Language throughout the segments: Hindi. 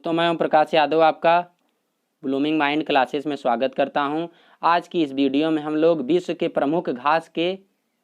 दोस्तों, मैं ओम प्रकाश यादव आपका ब्लूमिंग माइंड क्लासेस में स्वागत करता हूं। आज की इस वीडियो में हम लोग विश्व के प्रमुख घास के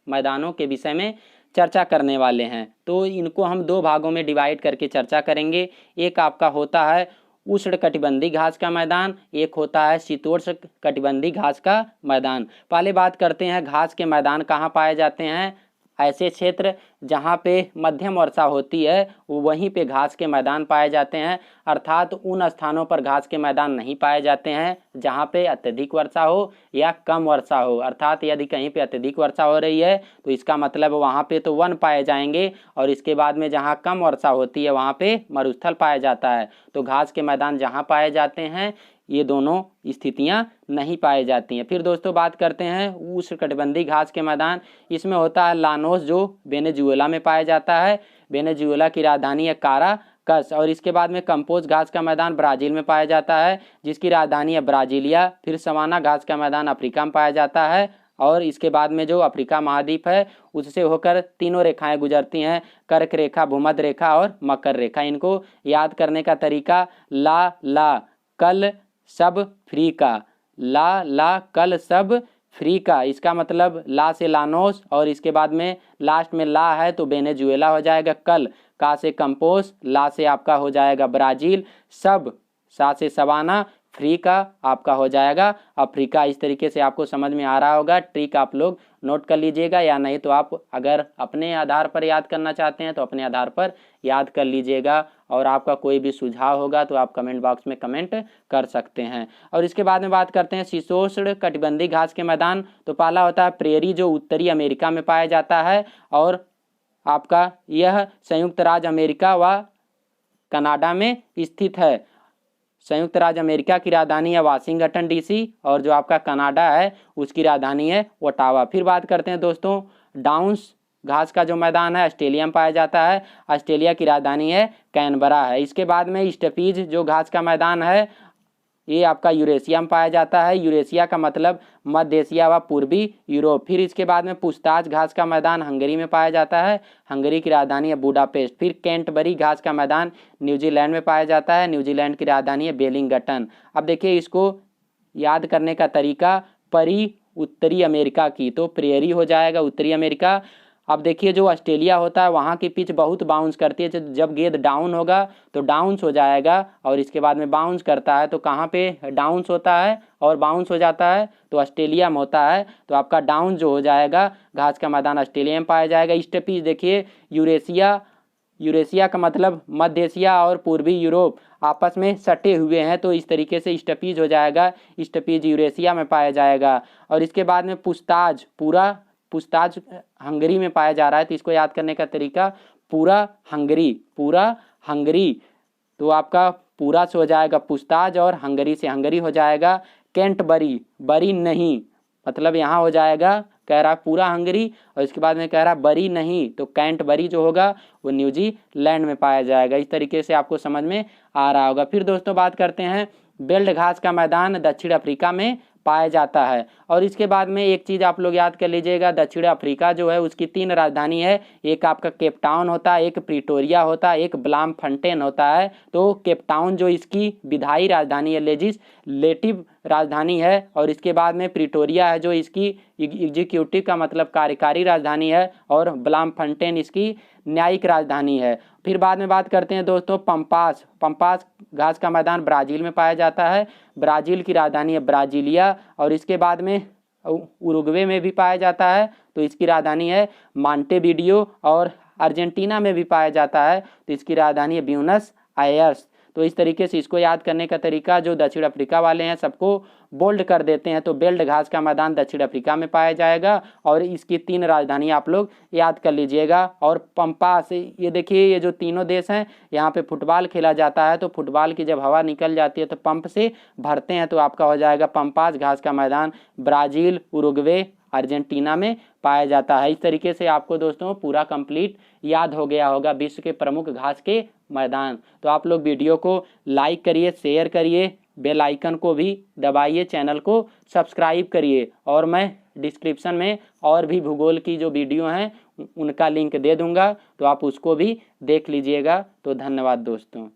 मैदानों के विषय में चर्चा करने वाले हैं। तो इनको हम दो भागों में डिवाइड करके चर्चा करेंगे। एक आपका होता है उष्णकटिबंधीय घास का मैदान, एक होता है शीतोष्ण कटिबंधीय घास का मैदान। पहले बात करते हैं घास के मैदान कहाँ पाए जाते हैं। ऐसे क्षेत्र जहाँ पे मध्यम वर्षा होती है वहीं पे घास के मैदान पाए जाते हैं, अर्थात उन स्थानों पर घास के मैदान नहीं पाए जाते हैं जहाँ पे अत्यधिक वर्षा हो या कम वर्षा हो। अर्थात यदि कहीं पे अत्यधिक वर्षा हो रही है तो इसका मतलब वहाँ पे तो वन पाए जाएंगे, और इसके बाद में जहाँ कम वर्षा होती है वहाँ पे मरुस्थल पाया जाता है। तो घास के मैदान जहाँ पाए जाते हैं ये दोनों स्थितियां नहीं पाई जाती हैं। फिर दोस्तों बात करते हैं उष्णकटिबंधीय घास के मैदान। इसमें होता है लानोस, जो वेनेजुएला में पाया जाता है। वेनेजुएला की राजधानी है काराकस। और इसके बाद में कंपोज घास का मैदान ब्राज़ील में पाया जाता है, जिसकी राजधानी है ब्राजीलिया। फिर सवाना घास का मैदान अफ्रीका में पाया जाता है, और इसके बाद में जो अफ्रीका महाद्वीप है उससे होकर तीनों रेखाएं गुजरती हैं, कर्क रेखा, भूमध्य रेखा और मकर रेखा। इनको याद करने का तरीका ला कल सब फ्री का, ला कल सब फ्री का, इसका मतलब ला से लानोस और इसके बाद में लास्ट में ला है तो वेनेजुएला हो जाएगा। कल का से कंपोज, ला से आपका हो जाएगा ब्राज़ील, सब सा से सवाना, फ्री का आपका हो जाएगा अफ्रीका। इस तरीके से आपको समझ में आ रहा होगा। ट्रिक आप लोग नोट कर लीजिएगा, या नहीं तो आप अगर अपने आधार पर याद करना चाहते हैं तो अपने आधार पर याद कर लीजिएगा। और आपका कोई भी सुझाव होगा तो आप कमेंट बॉक्स में कमेंट कर सकते हैं। और इसके बाद में बात करते हैं शीतोष्ण कटिबंधीय घास के मैदान। तो पहला होता है प्रेरी, जो उत्तरी अमेरिका में पाया जाता है, और आपका यह संयुक्त राज्य अमेरिका व कनाडा में स्थित है। संयुक्त राज्य अमेरिका की राजधानी है वाशिंगटन डीसी, और जो आपका कनाडा है उसकी राजधानी है ओटावा। फिर बात करते हैं दोस्तों डाउन्स घास का जो मैदान है ऑस्ट्रेलिया में पाया जाता है। ऑस्ट्रेलिया की राजधानी है कैनबरा है। इसके बाद में स्टेपीज जो घास का मैदान है ये आपका यूरेशिया में पाया जाता है। यूरेशिया का मतलब मध्य एशिया व पूर्वी यूरोप। फिर इसके बाद में पूछताछ घास का मैदान हंगरी में पाया जाता है। हंगरी की राजधानी है बुडापेस्ट। फिर कैंटबरी घास का मैदान न्यूजीलैंड में पाया जाता है। न्यूजीलैंड की राजधानी है वेलिंगटन। अब देखिए इसको याद करने का तरीका, परी उत्तरी अमेरिका की, तो प्रेरी हो जाएगा उत्तरी अमेरिका। अब देखिए जो ऑस्ट्रेलिया होता है वहाँ की पिच बहुत बाउंस करती है, जब गेंद डाउन होगा तो डाउन्स हो जाएगा, और इसके बाद में बाउंस करता है तो कहाँ पे डाउन्स होता है और बाउंस हो जाता है तो ऑस्ट्रेलिया में होता है। तो आपका डाउन जो हो जाएगा घास का मैदान ऑस्ट्रेलिया में पाया जाएगा। स्टेपीज देखिए यूरेशिया का मतलब मध्य एशिया और पूर्वी यूरोप आपस में सटे हुए हैं, तो इस तरीके से स्टेपीज हो जाएगा। स्टेपीज यूरेशिया में पाया जाएगा। और इसके बाद में पूछताछ हंगरी में पाया जा रहा है, तो इसको याद करने का तरीका पूरा हंगरी, तो आपका पूरा से हो जाएगा पूछताछ और हंगरी से हंगरी हो जाएगा कैंटबरी, बरी नहीं, मतलब यहाँ हो जाएगा कह रहा पूरा हंगरी, और इसके बाद में कह रहा बरी नहीं, तो कैंटबरी जो होगा वो न्यूजीलैंड में पाया जाएगा। इस तरीके से आपको समझ में आ रहा होगा। फिर दोस्तों बात करते हैं बेल्ट घास का मैदान दक्षिण अफ्रीका में पाया जाता है। और इसके बाद में एक चीज़ आप लोग याद कर लीजिएगा, दक्षिण अफ्रीका जो है उसकी 3 राजधानी है। एक आपका केप टाउन होता है, एक प्रिटोरिया होता है, एक ब्लामफंटेन होता है। तो केप टाउन जो इसकी विधायी राजधानी है, लेजिस्लेटिव राजधानी है, और इसके बाद में प्रिटोरिया है जो इसकी एग्जीक्यूटिव का मतलब कार्यकारी राजधानी है, और ब्लामफंटेन इसकी न्यायिक राजधानी है। फिर बाद में बात करते हैं दोस्तों पंपास घास का मैदान ब्राज़ील में पाया जाता है। ब्राज़ील की राजधानी है ब्राजीलिया, और इसके बाद में उरुग्वे में भी पाया जाता है, तो इसकी राजधानी है मॉन्टेविडियो। और अर्जेंटीना में भी पाया जाता है, तो इसकी राजधानी है ब्यूनस आयर्स। तो इस तरीके से इसको याद करने का तरीका, जो दक्षिण अफ्रीका वाले हैं सबको बोल्ड कर देते हैं, तो बेल्ट घास का मैदान दक्षिण अफ्रीका में पाया जाएगा, और इसकी 3 राजधानी आप लोग याद कर लीजिएगा। और पंपास, ये देखिए ये जो तीनों देश हैं यहाँ पे फुटबॉल खेला जाता है, तो फुटबॉल की जब हवा निकल जाती है तो पंप से भरते हैं, तो आपका हो जाएगा पंपास घास का मैदान ब्राज़ील, उरुग्वे, अर्जेंटीना में पाया जाता है। इस तरीके से आपको दोस्तों पूरा कंप्लीट याद हो गया होगा विश्व के प्रमुख घास के मैदान। तो आप लोग वीडियो को लाइक करिए, शेयर करिए, बेल आइकन को भी दबाइए, चैनल को सब्सक्राइब करिए, और मैं डिस्क्रिप्शन में और भी भूगोल की जो वीडियो हैं उनका लिंक दे दूंगा, तो आप उसको भी देख लीजिएगा। तो धन्यवाद दोस्तों।